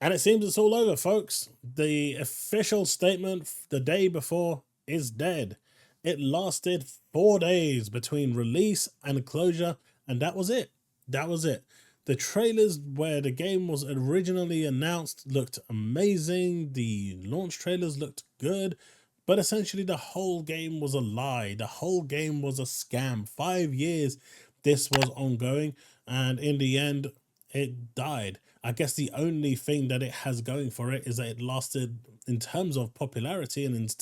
And it seems it's all over, folks. The official statement the day before is dead. It lasted 4 days between release and closure, and that was it. That was it. The trailers where the game was originally announced looked amazing. The launch trailers looked good, but essentially the whole game was a lie. The whole game was a scam. 5 years this was ongoing, and in the end, it died. I guess the only thing that it has going for it is that it lasted in terms of popularity, and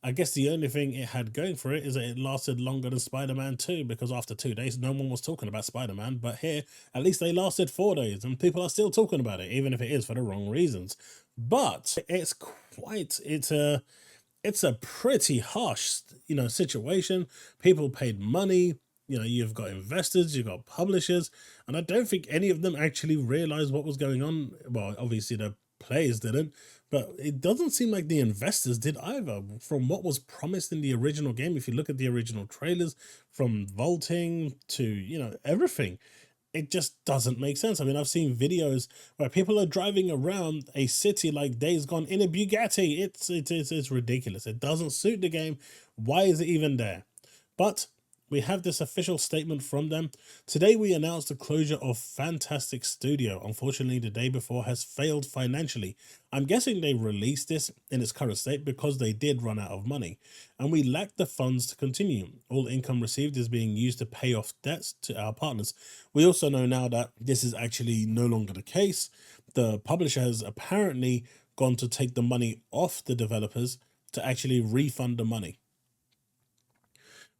I guess the only thing it had going for it is that it lasted longer than Spider-Man 2, because after 2 days, no one was talking about Spider-Man. But here, at least they lasted 4 days, and people are still talking about it, even if it is for the wrong reasons. But it's a pretty harsh, situation. People paid money. You've got investors, you've got publishers, and I don't think any of them actually realized what was going on. Well, obviously the players didn't, but it doesn't seem like the investors did either. From what was promised in the original game, if you look at the original trailers, from vaulting to, everything, it just doesn't make sense. I mean, I've seen videos where people are driving around a city like Days Gone in a Bugatti. It's ridiculous. It doesn't suit the game. Why is it even there? But we have this official statement from them. Today we announced the closure of Fantastic Studio. Unfortunately, the day before has failed financially. I'm guessing they released this in its current state because they did run out of money, and we lack the funds to continue. All income received is being used to pay off debts to our partners. We also know now that this is actually no longer the case. The publisher has apparently gone to take the money off the developers to actually refund the money.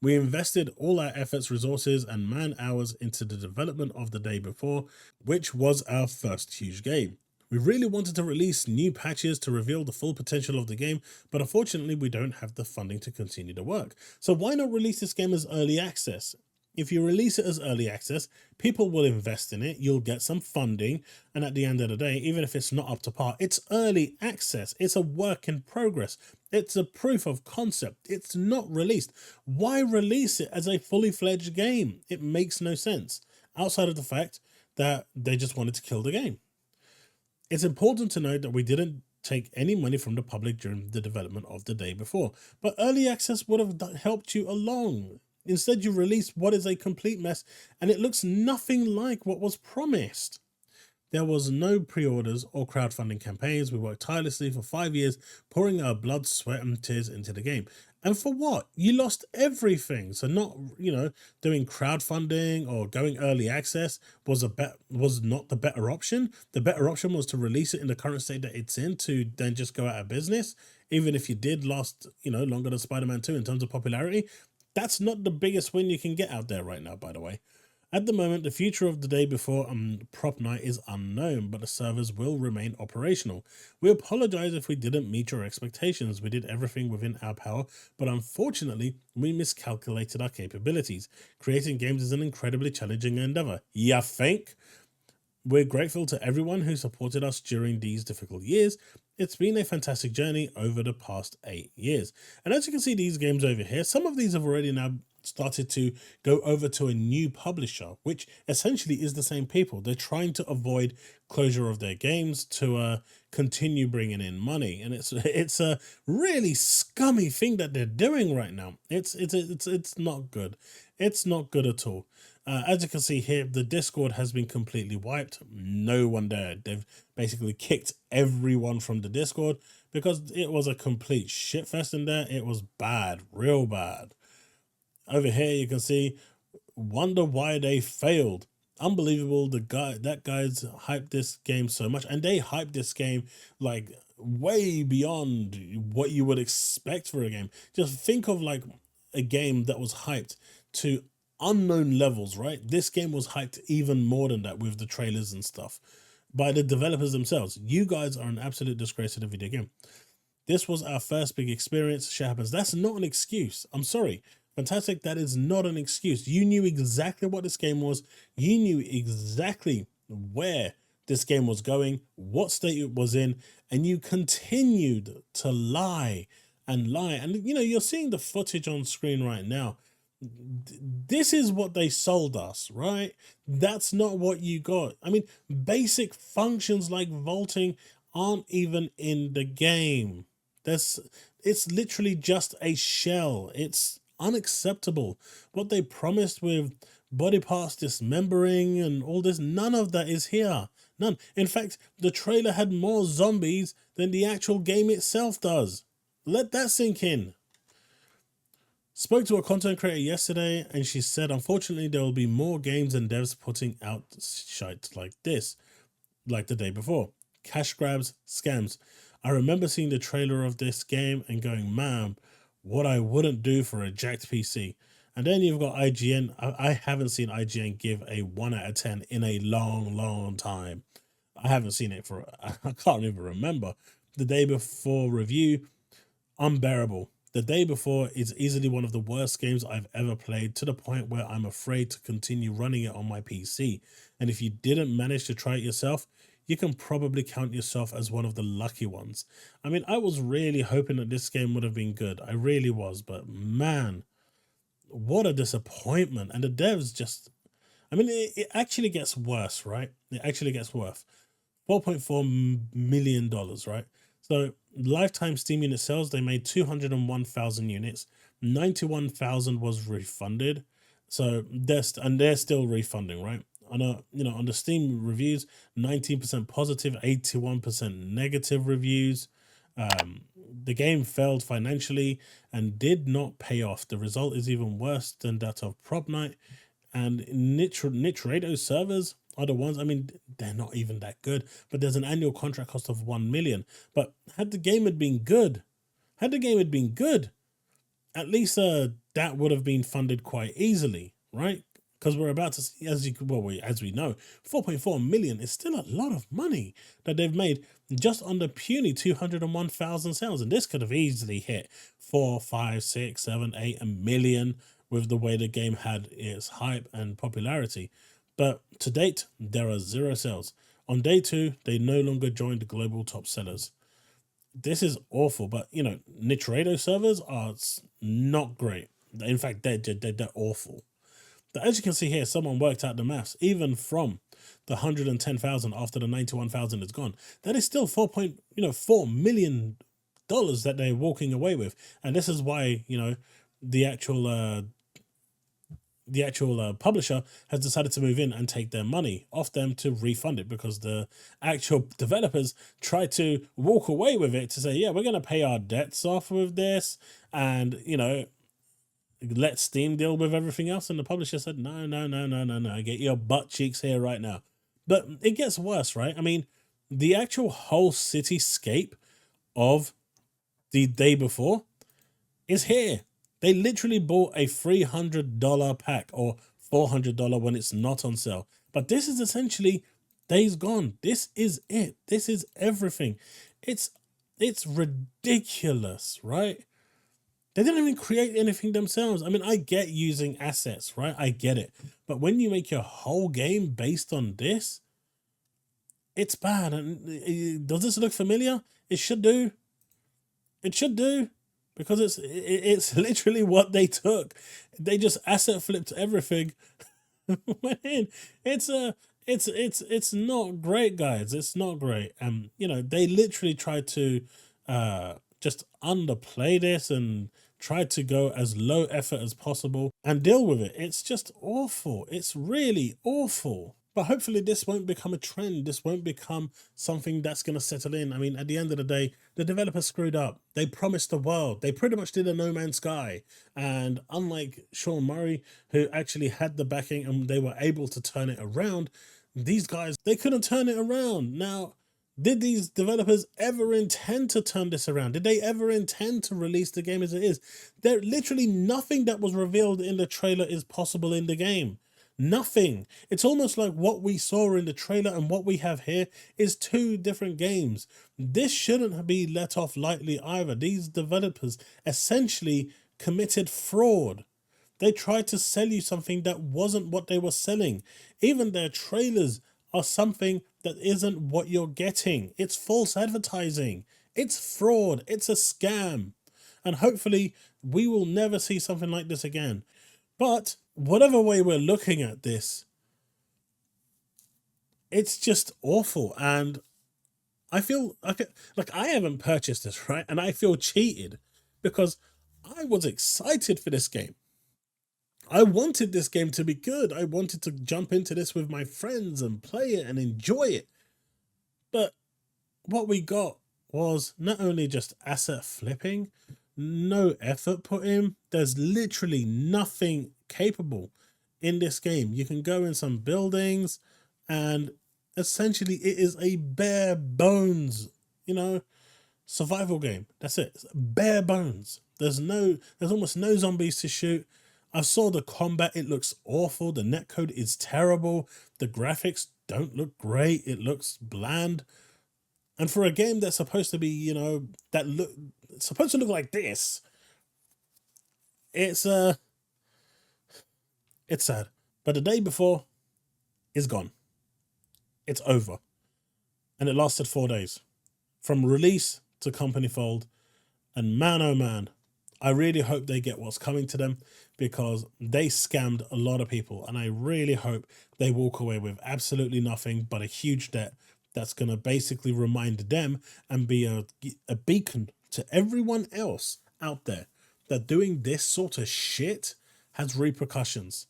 We invested all our efforts, resources, and man hours into the development of the day before, which was our first huge game. We really wanted to release new patches to reveal the full potential of the game, but unfortunately we don't have the funding to continue the work. So why not release this game as early access? If you release it as early access, people will invest in it, you'll get some funding, and at the end of the day, even if it's not up to par, it's early access, it's a work in progress, it's a proof of concept, it's not released. Why release it as a fully fledged game? It makes no sense, outside of the fact that they just wanted to kill the game. It's important to note that we didn't take any money from the public during the development of the day before, but early access would have helped you along. Instead, you release what is a complete mess, and it looks nothing like what was promised. There was no pre-orders or crowdfunding campaigns. We worked tirelessly for 5 years, pouring our blood, sweat, and tears into the game. And for what? You lost everything. So not, doing crowdfunding or going early access was not the better option. The better option was to release it in the current state that it's in, to then just go out of business. Even if you did last, longer than Spider-Man 2 in terms of popularity, that's not the biggest win you can get out there right now, by the way. At the moment, the future of the day before prop night is unknown, but the servers will remain operational. We apologize if we didn't meet your expectations. We did everything within our power, but unfortunately, we miscalculated our capabilities. Creating games is an incredibly challenging endeavor. You think? We're grateful to everyone who supported us during these difficult years. It's been a fantastic journey over the past 8 years. And as you can see, these games over here, some of these have already now started to go over to a new publisher, which essentially is the same people. They're trying to avoid closure of their games to continue bringing in money, and it's a really scummy thing that they're doing right now. It's not good. It's not good at all. As you can see here, the Discord has been completely wiped. No one there. They've basically kicked everyone from the Discord because it was a complete shitfest in there. It was bad, real bad. Over here, you can see, wonder why they failed. Unbelievable. That guy's hyped this game so much, and they hyped this game like way beyond what you would expect for a game. Just think of like a game that was hyped to unknown levels, right? This game was hyped even more than that with the trailers and stuff by the developers themselves. You guys are an absolute disgrace to the video game. This was our first big experience. Shit happens. That's not an excuse. I'm sorry. Fantastic, that is not an excuse. You knew exactly what this game was. You knew exactly where this game was going, what state it was in, and you continued to lie and lie. And, you're seeing the footage on screen right now. This is what they sold us, right? That's not what you got. I mean, basic functions like vaulting aren't even in the game. There's, it's literally just a shell. It's unacceptable. What they promised with body parts dismembering and all this, none of that is here. None. In fact, the trailer had more zombies than the actual game itself does. Let that sink in. Spoke to a content creator yesterday and she said, unfortunately, there will be more games and devs putting out shite like this, like the day before. Cash grabs, scams. I remember seeing the trailer of this game and going, man, what I wouldn't do for a jacked PC. And then you've got IGN. I haven't seen IGN give a 1 out of 10 in a long time. I haven't seen it for, I can't even remember. The day before review, unbearable. The day before is easily one of the worst games I've ever played, to the point where I'm afraid to continue running it on my PC. And if you didn't manage to try it yourself, you can probably count yourself as one of the lucky ones. I mean, I was really hoping that this game would have been good. I really was, but man, what a disappointment. And the devs just, I mean, it actually gets worse, right? It actually gets worse. $4.4 million, right? So lifetime Steam unit sales, they made 201,000 units. 91,000 was refunded. So they're still refunding, right? On on the Steam reviews, 19% positive, 81% negative reviews. The game failed financially and did not pay off. The result is even worse than that of Prop Night. And Nitrado servers are the ones, I mean, they're not even that good, but there's an annual contract cost of 1 million. But had the game had been good, at least that would have been funded quite easily, right? Because we're about to see, as we know, 4.4 million is still a lot of money that they've made just on the puny 201,000 sales. And this could have easily hit 4, 5, 6, 7, 8, a million with the way the game had its hype and popularity. But to date, there are 0 sales. On day 2, they no longer joined the global top sellers. This is awful, but Nitrado servers are not great. In fact, they're awful. But as you can see here, someone worked out the maths. Even from the 110,000 after the 91,000 is gone, that is still $4 million that they're walking away with. And this is why the actual publisher has decided to move in and take their money off them to refund it, because the actual developers tried to walk away with it to say, yeah, we're going to pay our debts off with this and let Steam deal with everything else. And the publisher said, no, get your butt cheeks here right now. But it gets worse, right? I mean, the actual whole cityscape of the day before is here. They literally bought a $300 pack, or $400 when it's not on sale. But this is essentially Days Gone. This is it. This is everything. It's ridiculous, right? They didn't even create anything themselves. I mean, I get using assets, right? I get it. But when you make your whole game based on this, it's bad. And does this look familiar? It should do. It should do. Because it's literally what they took. They just asset flipped everything. It's not great, guys. It's not great. They literally tried to just underplay this and try to go as low effort as possible and deal with it. It's just awful. It's really awful. But hopefully this won't become a trend. This won't become something that's going to settle in. I mean, at the end of the day, the developers screwed up. They promised the world. They pretty much did a No Man's Sky. And unlike Sean Murray, who actually had the backing and they were able to turn it around, these guys, they couldn't turn it around. Now, did these developers ever intend to turn this around? Did they ever intend to release the game as it is? There literally nothing that was revealed in the trailer is possible in the game. Nothing. It's almost like what we saw in the trailer and what we have here is 2 different games. This shouldn't be let off lightly either. These developers essentially committed fraud. They tried to sell you something that wasn't what they were selling. Even their trailers are something that isn't what you're getting. It's false advertising. It's fraud. It's a scam. And hopefully we will never see something like this again. But whatever way we're looking at this, it's just awful. And I feel like I haven't purchased this, right? And I feel cheated because I was excited for this game. I wanted this game to be good. I wanted to jump into this with my friends and play it and enjoy it. But what we got was not only just asset flipping, no effort put in. There's literally nothing capable in this game. You can go in some buildings and essentially it is a bare bones, survival game. That's it. It's bare bones. There's almost no zombies to shoot. I saw the combat. It looks awful. The netcode is terrible. The graphics don't look great. It looks bland. And for a game that's supposed to be, supposed to look like this, it's sad. But the day before is gone. It's over. And it lasted 4 days. From release to company fold. And man, oh man, I really hope they get what's coming to them, because they scammed a lot of people. And I really hope they walk away with absolutely nothing but a huge debt that's going to basically remind them and be a beacon to everyone else out there that doing this sort of shit has repercussions.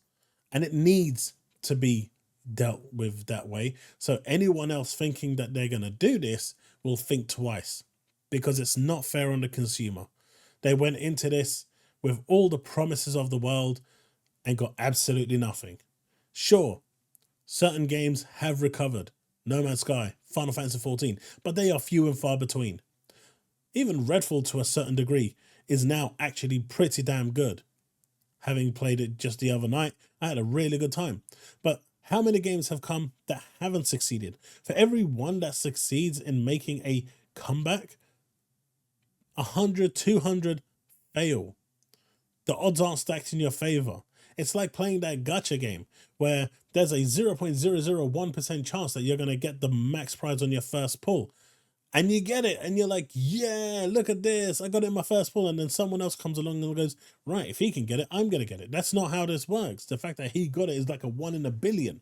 And it needs to be dealt with that way. So anyone else thinking that they're going to do this will think twice, because it's not fair on the consumer. They went into this with all the promises of the world and got absolutely nothing. Sure, certain games have recovered. No Man's Sky, Final Fantasy XIV, but they are few and far between. Even Redfall, to a certain degree, is now actually pretty damn good. Having played it just the other night, I had a really good time. But how many games have come that haven't succeeded? For every one that succeeds in making a comeback, 100, 200 fail. The odds aren't stacked in your favor. It's like playing that gacha game where there's a 0.001% chance that you're going to get the max prize on your first pull. And you get it, and you're like, yeah, look at this. I got it in my first pull. And then someone else comes along and goes, right, if he can get it, I'm going to get it. That's not how this works. The fact that he got it is like a 1 in a billion.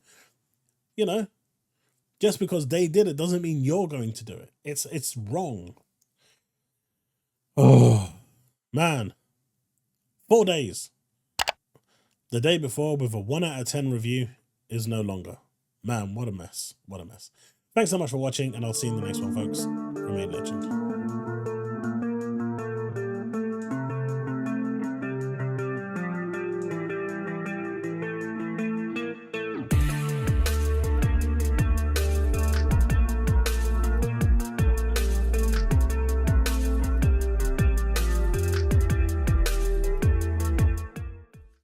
Just because they did it doesn't mean you're going to do it. It's wrong. Oh, man. 4 days. The day before with a 1 out of 10 review is no longer. Man, what a mess. What a mess. Thanks so much for watching, and I'll see you in the next one, folks. Remain legend.